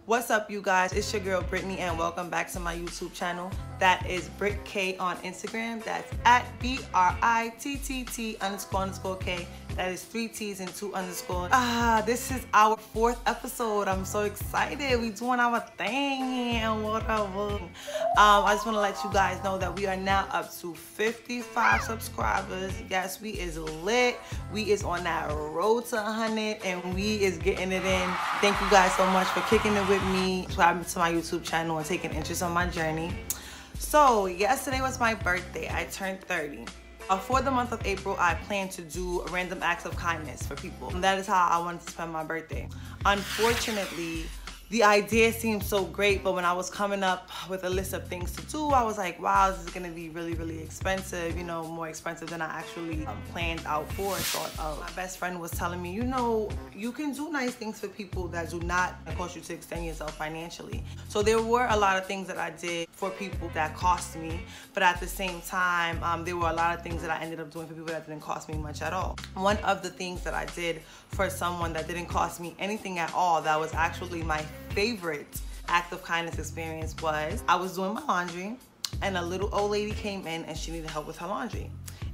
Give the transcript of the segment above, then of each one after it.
What's up, you guys? It's your girl Brittany, and welcome back to my YouTube channel. That is Brit K on Instagram. That's at BRITTT__K. That is 3 T's and 2 underscores. This is our 4th episode. I'm so excited. We doing our thing and whatever. I just want to let you guys know that we are now up to 55 subscribers. Yes, we is lit. We is on that road to 100, and we is getting it in. Thank you guys so much for kicking it with me, subscribing to my YouTube channel, and taking interest on my journey. So yesterday was my birthday. I turned 30. For the month of April, I plan to do random acts of kindness for people. And that is how I wanted to spend my birthday. Unfortunately, the idea seemed so great, but when I was coming up with a list of things to do, I was like, wow, this is gonna be really, really expensive, you know, more expensive than I actually planned out for. Thought of. My best friend was telling me, you know, you can do nice things for people that do not cost you to extend yourself financially. So there were a lot of things that I did for people that cost me, but at the same time, there were a lot of things that I ended up doing for people that didn't cost me much at all. One of the things that I did for someone that didn't cost me anything at all, that was actually my favorite act of kindness experience, was I was doing my laundry and a little old lady came in and she needed help with her laundry.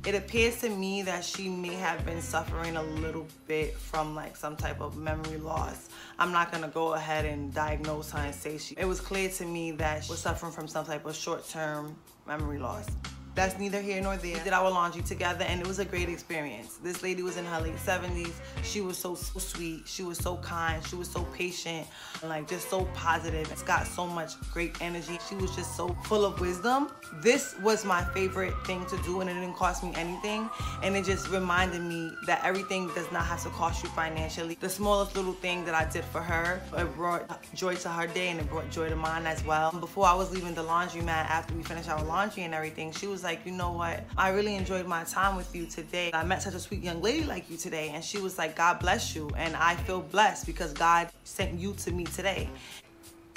It appears to me that she may have been suffering a little bit from like some type of memory loss. I'm not gonna go ahead and diagnose her and say it was clear to me that she was suffering from some type of short-term memory loss. That's neither here nor there. We did our laundry together and it was a great experience. This lady was in her late 70s. She was so sweet. She was so kind. She was so patient, and like just so positive. It's got so much great energy. She was just so full of wisdom. This was my favorite thing to do, and it didn't cost me anything. And it just reminded me that everything does not have to cost you financially. The smallest little thing that I did for her, it brought joy to her day and it brought joy to mine as well. Before I was leaving the laundromat, after we finished our laundry and everything, she was like, you know what, I really enjoyed my time with you today. I met such a sweet young lady like you today. And she was like, God bless you. And I feel blessed because God sent you to me today.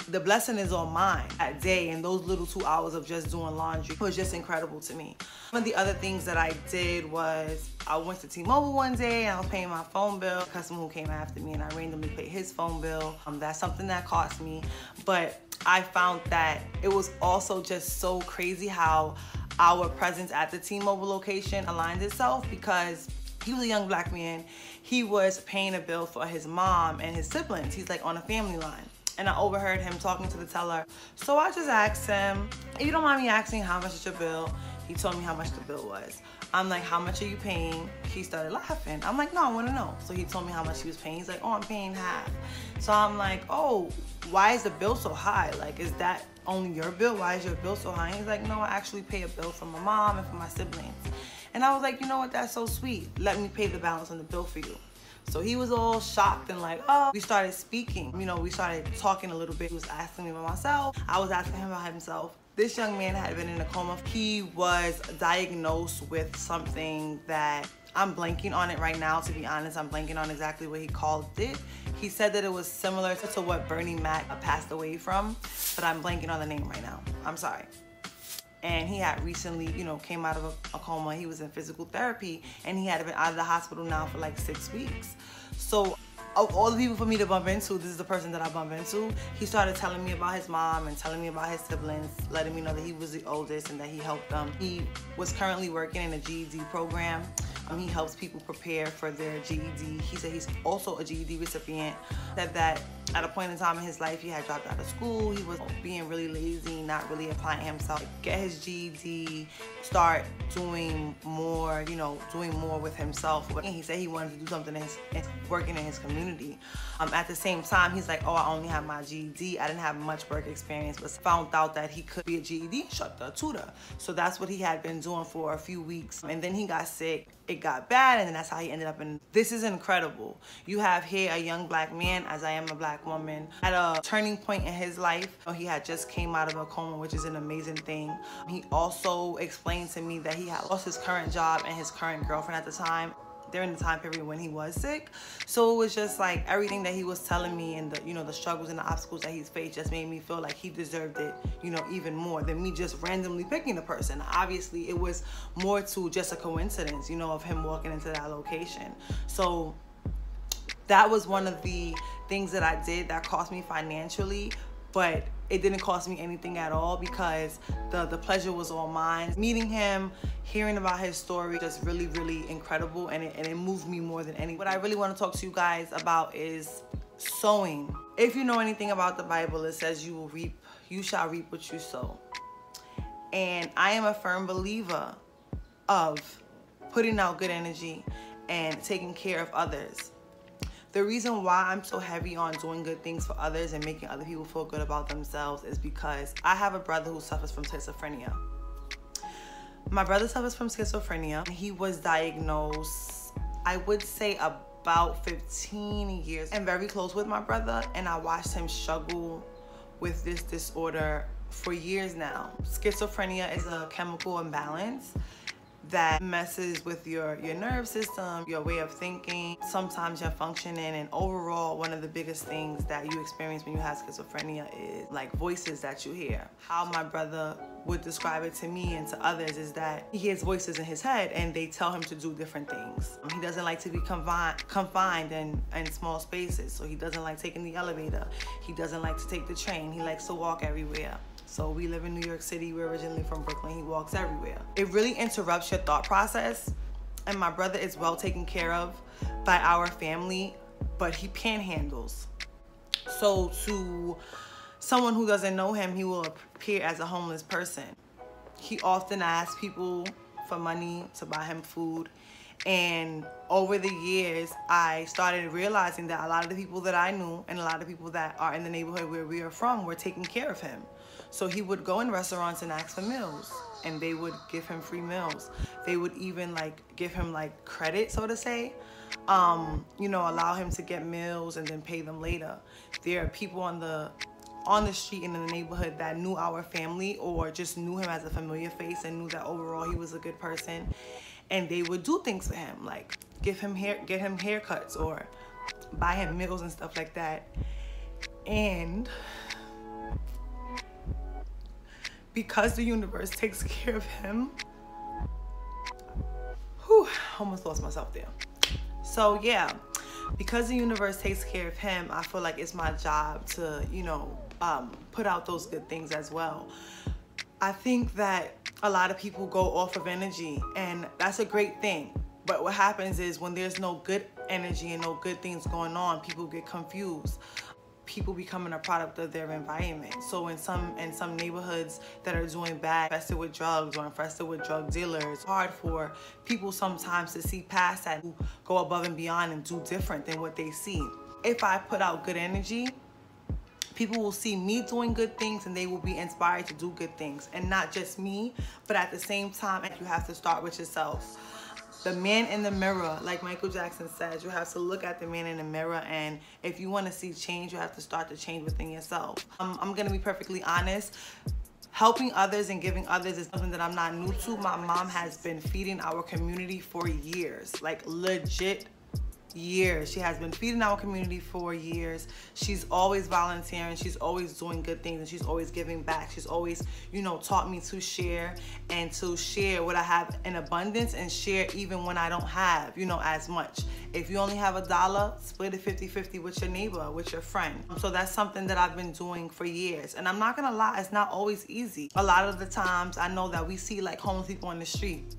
The blessing is on mine. That day and those little 2 hours of just doing laundry was just incredible to me. One of the other things that I did was I went to T-Mobile one day and I was paying my phone bill. A customer who came after me and I randomly paid his phone bill. That's something that cost me. But I found that it was also just so crazy how our presence at the T-Mobile location aligned itself, because he was a young black man. He was paying a bill for his mom and his siblings. He's like on a family line. And I overheard him talking to the teller. So I just asked him, if you don't mind me asking, how much is your bill? He told me how much the bill was. I'm like, how much are you paying? He started laughing. I'm like, no, I want to know. So he told me how much he was paying. He's like, oh, I'm paying half. So I'm like, oh, why is the bill so high? Like, is that only your bill? Why is your bill so high? And he's like, no, I actually pay a bill for my mom and for my siblings. And I was like, you know what? That's so sweet. Let me pay the balance on the bill for you. So he was all shocked and like, oh, we started speaking. You know, we started talking a little bit. He was asking me about myself. I was asking him about himself. This young man had been in a coma. He was diagnosed with something that I'm blanking on it right now, to be honest. I'm blanking on exactly what he called it. He said that it was similar to what Bernie Mac passed away from, but I'm blanking on the name right now. I'm sorry. And he had recently, you know, came out of a coma. He was in physical therapy and he had been out of the hospital now for like 6 weeks. So of all the people for me to bump into, this is the person that I bump into. He started telling me about his mom and telling me about his siblings, letting me know that he was the oldest and that he helped them. He was currently working in a GED program. He helps people prepare for their GED. He said he's also a GED recipient. Said that at a point in time in his life, he had dropped out of school. He was being really lazy, not really applying himself. Get his GED, start doing more, you know, doing more with himself. And he said he wanted to do something working in his community. At the same time, he's like, oh, I only have my GED. I didn't have much work experience, but found out that he could be a GED instructor, tutor. So that's what he had been doing for a few weeks. And then he got sick. It got bad, and then that's how he ended up in. This is incredible. You have here a young black man, as I am a black woman, at a turning point in his life. He had just came out of a coma, which is an amazing thing. He also explained to me that he had lost his current job and his current girlfriend at the time, during the time period when he was sick. So it was just like everything that he was telling me, and the, you know, the struggles and the obstacles that he's faced just made me feel like he deserved it, you know, even more than me just randomly picking the person. Obviously it was more to just a coincidence, you know, of him walking into that location. So that was one of the things that I did that cost me financially, but it didn't cost me anything at all because the pleasure was all mine. Meeting him, hearing about his story, just really, really incredible, and it moved me more than anything. What I really want to talk to you guys about is sowing. If you know anything about the Bible, it says you shall reap what you sow. And I am a firm believer of putting out good energy and taking care of others. The reason why I'm so heavy on doing good things for others and making other people feel good about themselves is because I have a brother who suffers from schizophrenia. My brother suffers from schizophrenia. He was diagnosed, I would say, about 15 years. I'm very close with my brother, and I watched him struggle with this disorder for years now. Schizophrenia is a chemical imbalance that messes with your nerve system, your way of thinking, sometimes your functioning, and overall, one of the biggest things that you experience when you have schizophrenia is like voices that you hear. How my brother would describe it to me and to others is that he hears voices in his head and they tell him to do different things. He doesn't like to be confined in small spaces, so he doesn't like taking the elevator. He doesn't like to take the train. He likes to walk everywhere. So we live in New York City. We're originally from Brooklyn. He walks everywhere. It really interrupts your thought process. And my brother is well taken care of by our family, but he panhandles. So to someone who doesn't know him, he will appear as a homeless person. He often asks people for money to buy him food. And over the years, I started realizing that a lot of the people that I knew and a lot of people that are in the neighborhood where we are from were taking care of him. So he would go in restaurants and ask for meals, and they would give him free meals. They would even like give him like credit, so to say, you know, allow him to get meals and then pay them later. There are people on the street and in the neighborhood that knew our family or just knew him as a familiar face and knew that overall he was a good person. And they would do things for him, like get him haircuts or buy him meals and stuff like that. And because the universe takes care of him, almost lost myself there. So yeah, because the universe takes care of him, I feel like it's my job to, you know, put out those good things as well. I think that a lot of people go off of energy, and that's a great thing. But what happens is when there's no good energy and no good things going on, people get confused. People becoming a product of their environment. So in some neighborhoods that are doing bad, infested with drugs or infested with drug dealers, it's hard for people sometimes to see past that, go above and beyond and do different than what they see. If I put out good energy, people will see me doing good things and they will be inspired to do good things. And not just me, but at the same time, you have to start with yourself. The man in the mirror, like Michael Jackson says, you have to look at the man in the mirror, and if you want to see change, you have to start the change within yourself. I'm gonna be perfectly honest. Helping others and giving others is something that I'm not new to. My mom has been feeding our community for years, like legit years. She has been feeding our community for years. She's always volunteering. She's always doing good things, and she's always giving back. She's always, you know, taught me to share and to share what I have in abundance and share even when I don't have, you know, as much. If you only have $1, split it 50-50 with your neighbor, with your friend. So that's something that I've been doing for years. And I'm not gonna lie, it's not always easy. A lot of the times I know that we see like homeless people on the street,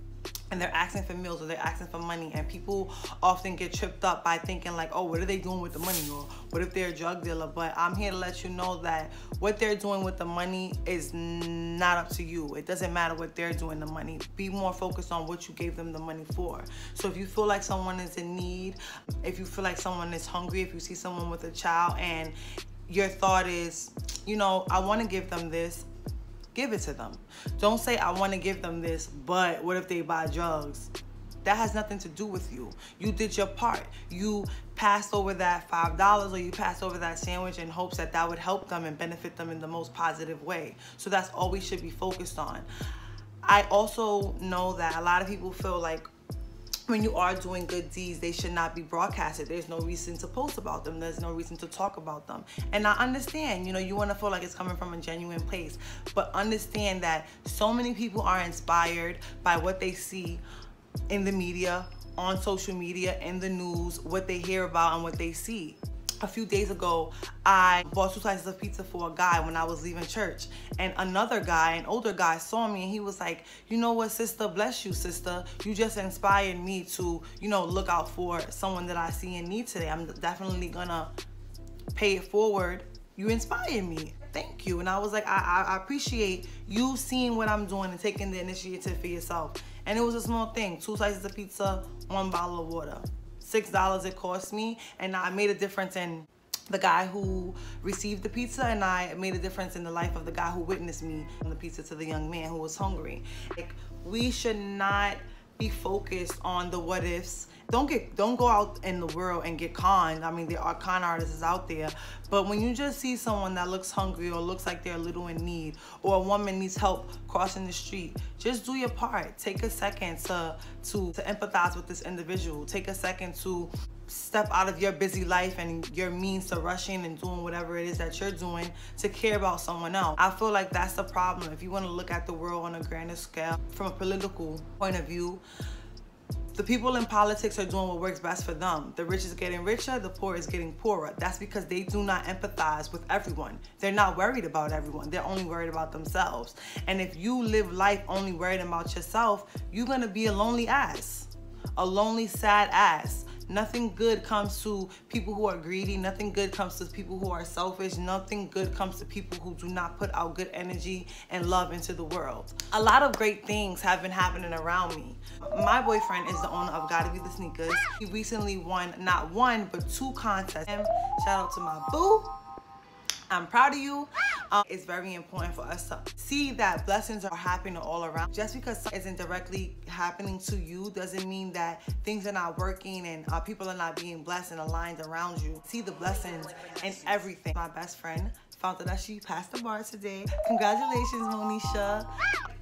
and they're asking for meals or they're asking for money, and people often get tripped up by thinking like, oh, what are they doing with the money, or what if they're a drug dealer? But I'm here to let you know that what they're doing with the money is not up to you. It doesn't matter what they're doing with the money. Be more focused on what you gave them the money for. So if you feel like someone is in need, if you feel like someone is hungry, if you see someone with a child and your thought is, you know, I want to give them this, give it to them. Don't say, I want to give them this, but what if they buy drugs? That has nothing to do with you. You did your part. You passed over that $5 or you passed over that sandwich in hopes that that would help them and benefit them in the most positive way. So that's all we should be focused on. I also know that a lot of people feel like when you are doing good deeds, they should not be broadcasted. There's no reason to post about them. There's no reason to talk about them. And I understand, you know, you want to feel like it's coming from a genuine place, but understand that so many people are inspired by what they see in the media, on social media, in the news, what they hear about and what they see. a few days ago, I bought 2 slices of pizza for a guy when I was leaving church. And another guy, an older guy, saw me and he was like, you know what, sister, bless you, sister. You just inspired me to, you know, look out for someone that I see in need today. I'm definitely gonna pay it forward. You inspired me. Thank you. And I was like, I appreciate you seeing what I'm doing and taking the initiative for yourself. And it was a small thing, 2 slices of pizza, 1 bottle of water. $6 it cost me, and I made a difference in the guy who received the pizza, and I made a difference in the life of the guy who witnessed me on the pizza to the young man who was hungry. Like, we should not be focused on the what ifs. Don't go out in the world and get conned. I mean, there are con artists out there, but when you just see someone that looks hungry or looks like they're a little in need, or a woman needs help crossing the street, just do your part. Take a second to empathize with this individual. Take a second to step out of your busy life and your means to rushing and doing whatever it is that you're doing to care about someone else. I feel like that's the problem. If you want to look at the world on a grander scale, from a political point of view, the people in politics are doing what works best for them. The rich is getting richer, the poor is getting poorer. That's because they do not empathize with everyone. They're not worried about everyone. They're only worried about themselves. And if you live life only worried about yourself, you're gonna be a lonely ass, a lonely, sad ass. Nothing good comes to people who are greedy. Nothing good comes to people who are selfish. Nothing good comes to people who do not put out good energy and love into the world. A lot of great things have been happening around me. My boyfriend is the owner of Gotta Be the Sneakers. He recently won not 1, but 2 contests. Shout out to my boo. I'm proud of you. It's very important for us to see that blessings are happening all around. Just because something isn't directly happening to you doesn't mean that things are not working and people are not being blessed and aligned around you. See the blessings in everything. My best friend found out that she passed the bar today. Congratulations, Monisha.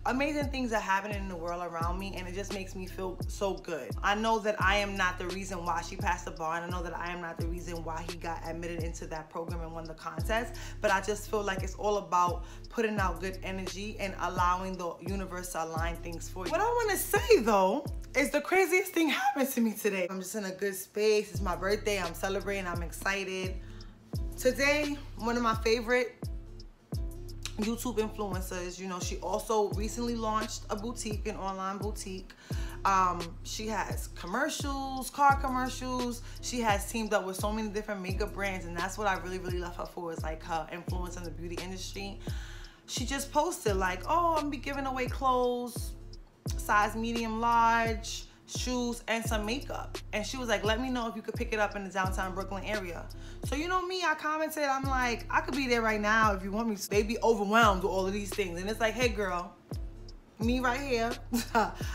Amazing things are happening in the world around me, and it just makes me feel so good. I know that I am not the reason why she passed the bar, and I know that I am not the reason why he got admitted into that program and won the contest, but I just feel like it's all about putting out good energy and allowing the universe to align things for you. What I want to say though is the craziest thing happened to me today. I'm just in a good space. It's my birthday. I'm celebrating. I'm excited. Today, one of my favorite YouTube influencers, you know, she also recently launched a boutique, an online boutique. She has commercials, car commercials. She has teamed up with so many different makeup brands, and that's what I really, really love her for, is like her influence in the beauty industry. She just posted like, oh, I'm gonna be giving away clothes, size medium, large, shoes, and some makeup. And she was like, let me know if you could pick it up in the downtown Brooklyn area. So you know me, I commented, I'm like, I could be there right now if you want me to. They be overwhelmed with all of these things. And it's like, hey girl, me right here.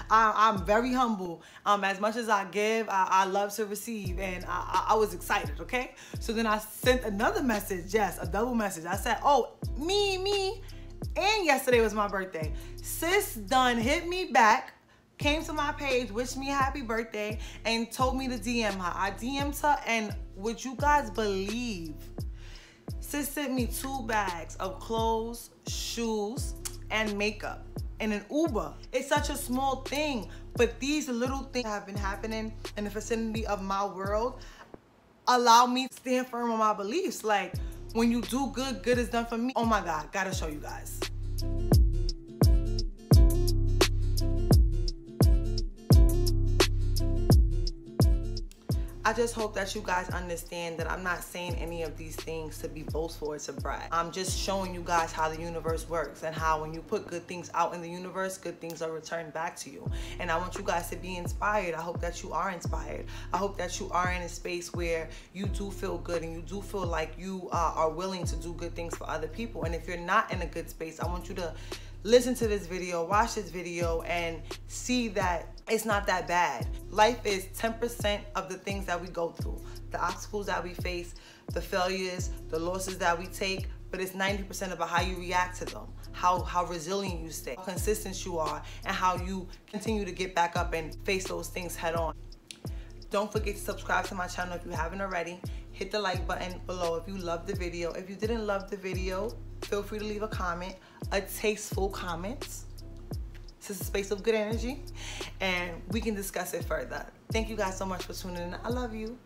I'm very humble. As much as I give, I love to receive, and I was excited, okay? So then I sent another message, yes, a double message. I said, oh, me, and yesterday was my birthday. Sis done hit me back, came to my page, wished me happy birthday, and told me to DM her. I DM'd her, and would you guys believe, sis sent me 2 bags of clothes, shoes, and makeup in an Uber. It's such a small thing, but these little things have been happening in the vicinity of my world. Allow me to stand firm on my beliefs. Like, when you do good, good is done for me. Oh my God, gotta show you guys. I just hope that you guys understand that I'm not saying any of these things to be boastful or to brag. I'm just showing you guys how the universe works, and how when you put good things out in the universe, good things are returned back to you. And I want you guys to be inspired. I hope that you are inspired. I hope that you are in a space where you do feel good and you do feel like you are willing to do good things for other people. And if you're not in a good space, I want you to listen to this video, watch this video, and see that it's not that bad. Life is 10% of the things that we go through, the obstacles that we face, the failures, the losses that we take, but it's 90% about how you react to them, how resilient you stay, how consistent you are, and how you continue to get back up and face those things head on. Don't forget to subscribe to my channel if you haven't already. Hit the like button below if you loved the video. If you didn't love the video, feel free to leave a comment, a tasteful comment. This is a space of good energy, and we can discuss it further. Thank you guys so much for tuning in. I love you.